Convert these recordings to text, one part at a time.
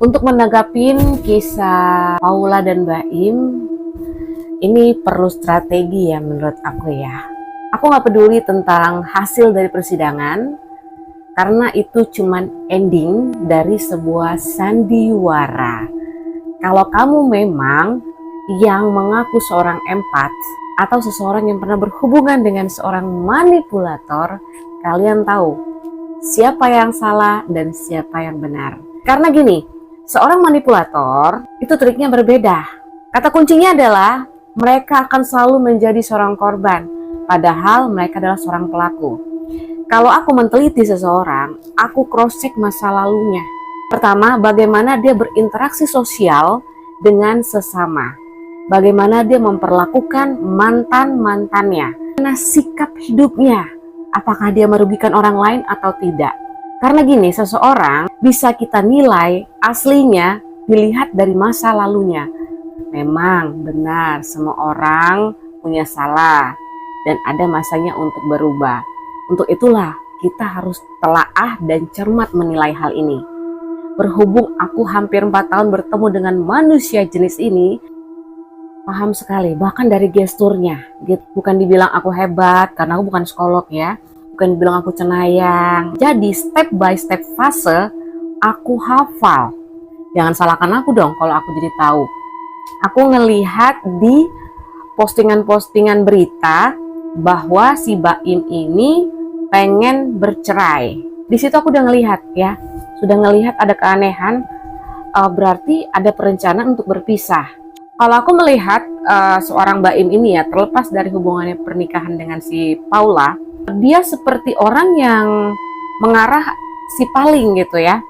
Untuk menanggapin kisah Paula dan Baim, ini perlu strategi ya menurut aku ya. Aku nggak peduli tentang hasil dari persidangan, karena itu cuman ending dari sebuah sandiwara. Kalau kamu memang yang mengaku seorang empat, atau seseorang yang pernah berhubungan dengan seorang manipulator, kalian tahu siapa yang salah dan siapa yang benar. Karena gini, seorang manipulator itu triknya berbeda. Kata kuncinya adalah mereka akan selalu menjadi seorang korban, padahal mereka adalah seorang pelaku. Kalau aku meneliti seseorang, aku cross-check masa lalunya. Pertama, bagaimana dia berinteraksi sosial dengan sesama. Bagaimana dia memperlakukan mantan-mantannya. Bagaimana sikap hidupnya. Apakah dia merugikan orang lain atau tidak. Karena gini, seseorang bisa kita nilai aslinya dilihat dari masa lalunya. Memang benar semua orang punya salah dan ada masanya untuk berubah. Untuk itulah kita harus telaah dan cermat menilai hal ini. Berhubung aku hampir 4 tahun bertemu dengan manusia jenis ini, paham sekali, bahkan dari gesturnya. Bukan dibilang aku hebat, karena aku bukan psikolog ya. Bukan dibilang aku cenayang. Jadi step by step fase, aku hafal. Jangan salahkan aku dong kalau aku jadi tahu. Aku ngelihat di postingan-postingan berita bahwa si Baim ini pengen bercerai. Di situ aku udah ngelihat ya. Sudah ngelihat ada keanehan, berarti ada perencanaan untuk berpisah. Kalau aku melihat seorang Baim ini ya, terlepas dari hubungannya pernikahan dengan si Paula, dia seperti orang yang mengarah si paling gitu ya.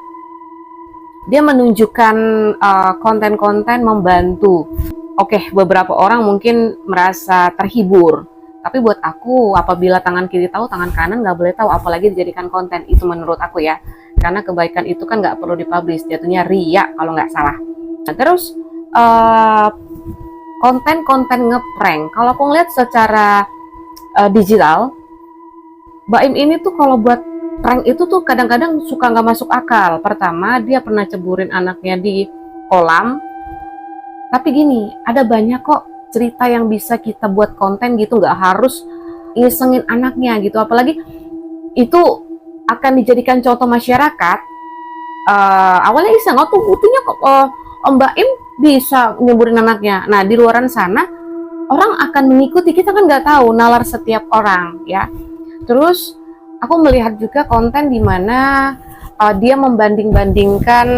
Dia menunjukkan konten-konten membantu. Oke, beberapa orang mungkin merasa terhibur. Tapi buat aku, apabila tangan kiri tahu, tangan kanan nggak boleh tahu, apalagi dijadikan konten. Itu menurut aku ya. Karena kebaikan itu kan nggak perlu dipublish, jatuhnya ria kalau nggak salah. Nah, terus konten-konten ngeprank, kalau aku ngeliat secara digital, Baim ini tuh kalau buat prank itu tuh kadang-kadang suka nggak masuk akal. Pertama, dia pernah ceburin anaknya di kolam. Tapi gini, ada banyak kok cerita yang bisa kita buat konten gitu, nggak harus ngisengin anaknya gitu. Apalagi itu akan dijadikan contoh masyarakat. Awalnya iseng, oh tuh buktinya kok Om Baim bisa nyeburin anaknya. Nah, di luaran sana orang akan mengikuti, kita kan nggak tahu nalar setiap orang ya. Terus aku melihat juga konten di mana dia membanding-bandingkan